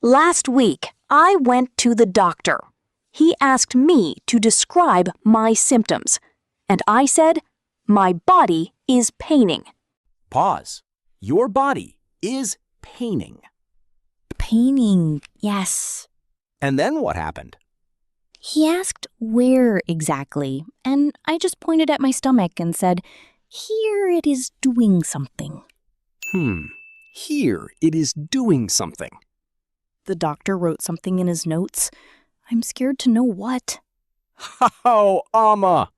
Last week, I went to the doctor. He asked me to describe my symptoms, and I said, my body is paining. Pause. Your body is paining. Paining, yes. And then what happened? He asked where exactly, and I just pointed at my stomach and said, here it is doing something. Here it is doing something. The doctor wrote something in his notes. I'm scared to know what. Oh, Amma!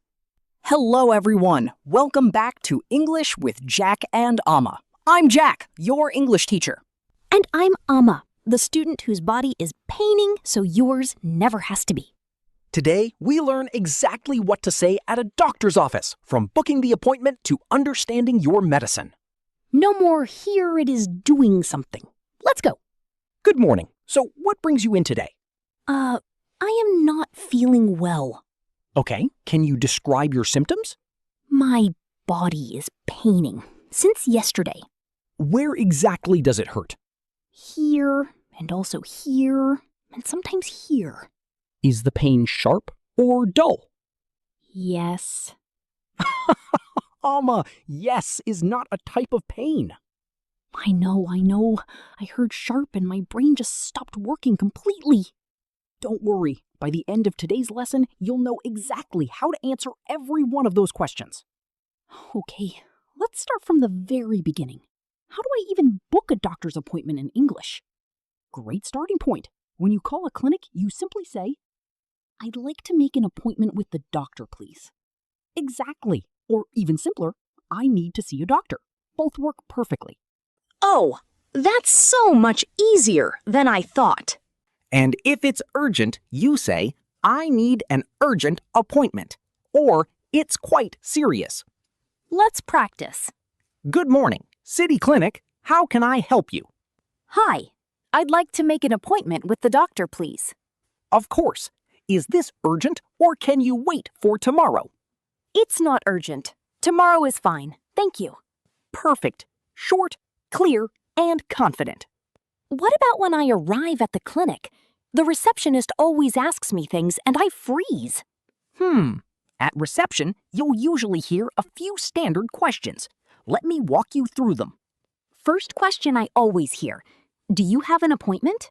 Hello, everyone. Welcome back to English with Jack and Amma. I'm Jack, your English teacher. And I'm Amma, the student whose body is paining so yours never has to be. Today, we learn exactly what to say at a doctor's office, from booking the appointment to understanding your medicine. No more here it is doing something. Let's go. Good morning. So, what brings you in today? I am not feeling well. Okay, can you describe your symptoms? My body is paining since yesterday. Where exactly does it hurt? Here, and also here, and sometimes here. Is the pain sharp or dull? Yes. Amma, yes is not a type of pain. I know. I heard sharp and my brain just stopped working completely. Don't worry. By the end of today's lesson, you'll know exactly how to answer every one of those questions. Okay, let's start from the very beginning. How do I even book a doctor's appointment in English? Great starting point. When you call a clinic, you simply say, I'd like to make an appointment with the doctor, please. exactly. Or even simpler, I need to see a doctor. Both work perfectly. Oh, that's so much easier than I thought. And if it's urgent, you say, I need an urgent appointment. Or, it's quite serious. Let's practice. Good morning, City Clinic. How can I help you? Hi, I'd like to make an appointment with the doctor, please. Of course. Is this urgent or can you wait for tomorrow? It's not urgent. Tomorrow is fine. Thank you. Perfect. Short, clear, and confident. What about when I arrive at the clinic? The receptionist always asks me things and I freeze. At reception, you'll usually hear a few standard questions. Let me walk you through them. First question I always hear, do you have an appointment?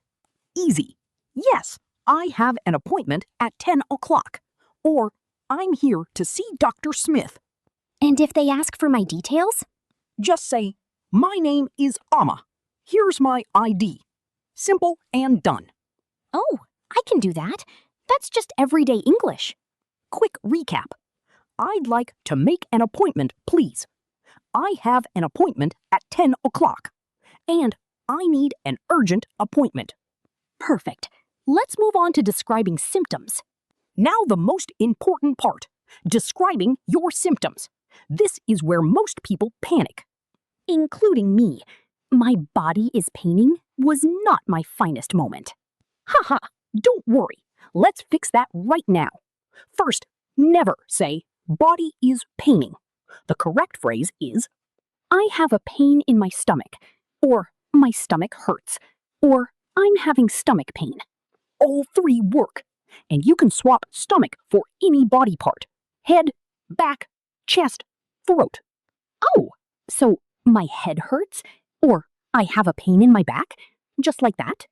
Easy. Yes, I have an appointment at 10 o'clock. Or, I'm here to see Dr. Smith. And if they ask for my details? Just say, my name is Amma. Here's my ID. Simple and done. Oh, I can do that. That's just everyday English. Quick recap. I'd like to make an appointment, please. I have an appointment at 10 o'clock. And I need an urgent appointment. Perfect. Let's move on to describing symptoms. Now the most important part, describing your symptoms. This is where most people panic. Including me. My body is paining was not my finest moment. Haha, don't worry. Let's fix that right now. First, never say, body is paining. The correct phrase is, I have a pain in my stomach, or my stomach hurts, or I'm having stomach pain. all three work. And you can swap stomach for any body part. Head, back, chest, throat. Oh, so my head hurts, or I have a pain in my back, just like that?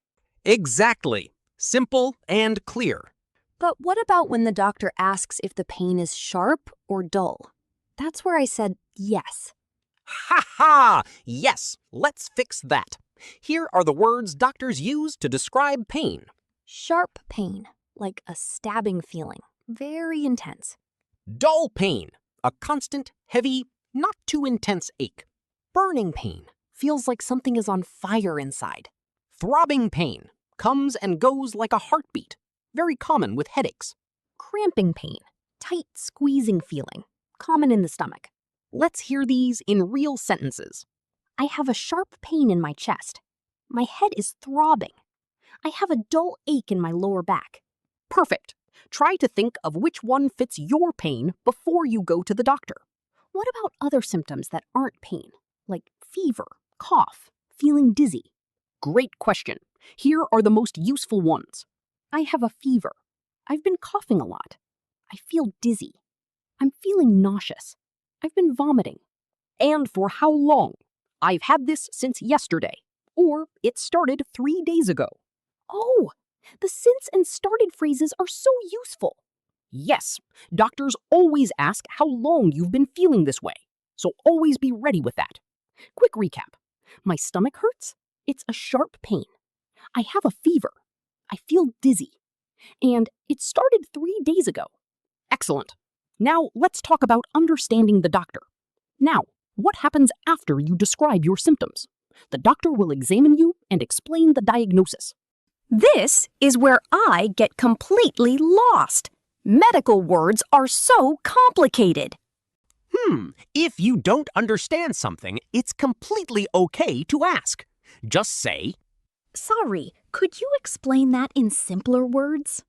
Exactly. Simple and clear. But what about when the doctor asks if the pain is sharp or dull? That's where I said yes. Ha ha! Yes, let's fix that. Here are the words doctors use to describe pain. Sharp pain, like a stabbing feeling, very intense. Dull pain, a constant, heavy, not too intense ache. Burning pain, feels like something is on fire inside. Throbbing pain, comes and goes like a heartbeat, very common with headaches. Cramping pain, tight squeezing feeling, common in the stomach. Let's hear these in real sentences. I have a sharp pain in my chest. My head is throbbing. I have a dull ache in my lower back. Perfect. Try to think of which one fits your pain before you go to the doctor. What about other symptoms that aren't pain, like fever, cough, feeling dizzy? Great question. Here are the most useful ones. I have a fever. I've been coughing a lot. I feel dizzy. I'm feeling nauseous. I've been vomiting. And for how long? I've had this since yesterday. Or it started 3 days ago. Oh, the since and started phrases are so useful. Yes, doctors always ask how long you've been feeling this way, so always be ready with that. Quick recap. My stomach hurts. It's a sharp pain. I have a fever. I feel dizzy. And it started 3 days ago. Excellent. Now let's talk about understanding the doctor. Now, what happens after you describe your symptoms? The doctor will examine you and explain the diagnosis. This is where I get completely lost. Medical words are so complicated. If you don't understand something, it's completely okay to ask. Just say, Sorry, could you explain that in simpler words?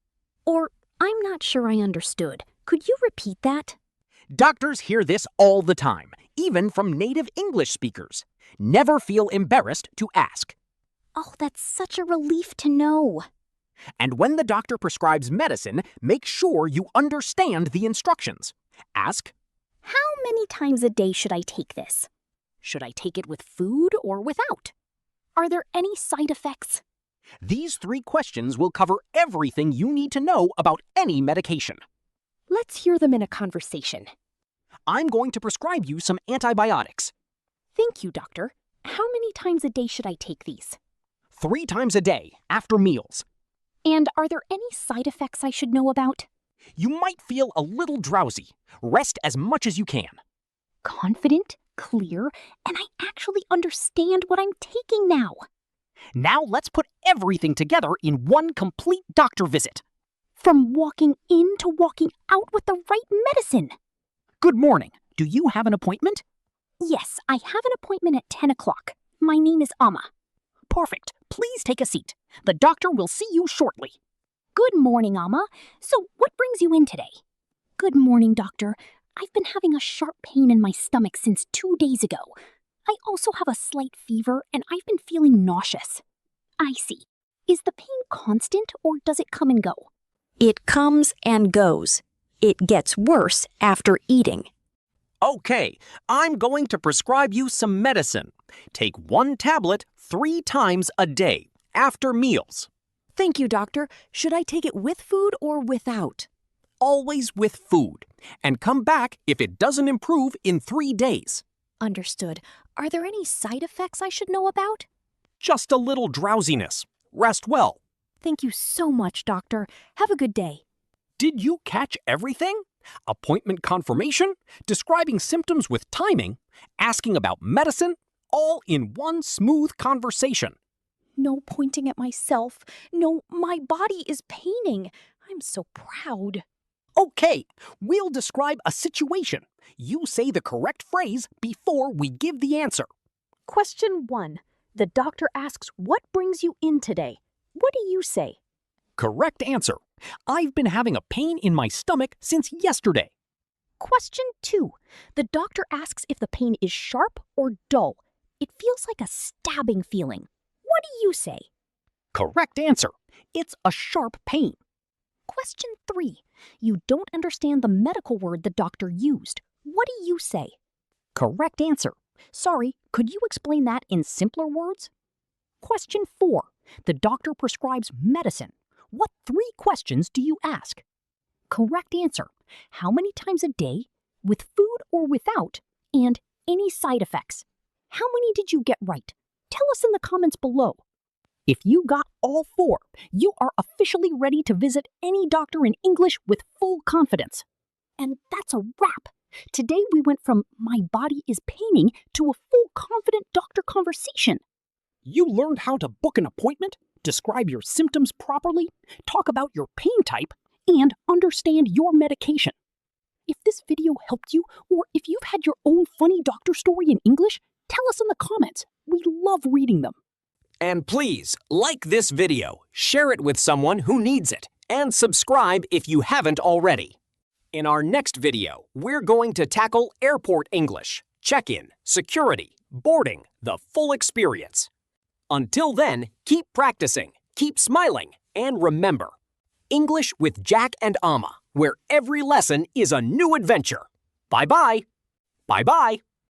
Or, I'm not sure I understood. Could you repeat that? doctors hear this all the time, even from native English speakers. Never feel embarrassed to ask. Oh, that's such a relief to know. And when the doctor prescribes medicine, make sure you understand the instructions. Ask, How many times a day should I take this? Should I take it with food or without? Are there any side effects? these 3 questions will cover everything you need to know about any medication. Let's hear them in a conversation. I'm going to prescribe you some antibiotics. Thank you, doctor. How many times a day should I take these? 3 times a day, after meals. And are there any side effects I should know about? You might feel a little drowsy. Rest as much as you can. Confident, clear, and I actually understand what I'm taking now. Now let's put everything together in one complete doctor visit. From walking in to walking out with the right medicine. Good morning. Do you have an appointment? Yes, I have an appointment at 10 o'clock. My name is Amma. Perfect. Please take a seat. The doctor will see you shortly. Good morning, Amma. So, what brings you in today? Good morning, doctor. I've been having a sharp pain in my stomach since 2 days ago. I also have a slight fever and I've been feeling nauseous. I see. Is the pain constant or does it come and go? It comes and goes. It gets worse after eating. Okay, I'm going to prescribe you some medicine. Take 1 tablet 3 times a day, after meals. Thank you, doctor. Should I take it with food or without? Always with food. And come back if it doesn't improve in 3 days. Understood. Are there any side effects I should know about? Just a little drowsiness. Rest well. Thank you so much, doctor. Have a good day. Did you catch everything? Appointment confirmation, describing symptoms with timing, asking about medicine, all in one smooth conversation. No pointing at myself. No, my body is paining. I'm so proud. Okay, we'll describe a situation. You say the correct phrase before we give the answer. Question 1. The doctor asks, what brings you in today? What do you say? Correct answer. I've been having a pain in my stomach since yesterday. Question 2. The doctor asks if the pain is sharp or dull. It feels like a stabbing feeling. What do you say? Correct answer. It's a sharp pain. Question 3. You don't understand the medical word the doctor used. What do you say? Correct answer. Sorry, could you explain that in simpler words? Question 4. The doctor prescribes medicine. What 3 questions do you ask? Correct answer. How many times a day, with food or without, and any side effects? How many did you get right? Tell us in the comments below. If you got all 4, you are officially ready to visit any doctor in English with full confidence. And that's a wrap. Today we went from my body is paining to a full confident doctor conversation. You learned how to book an appointment, describe your symptoms properly, talk about your pain type, and understand your medication. If this video helped you, or if you've had your own funny doctor story in English, tell us in the comments. We love reading them. And please, like this video, share it with someone who needs it, and subscribe if you haven't already. In our next video, we're going to tackle airport English, check-in, security, boarding, the full experience. Until then, keep practicing, keep smiling, and remember, English with Jack and Amma, where every lesson is a new adventure. Bye-bye. Bye-bye.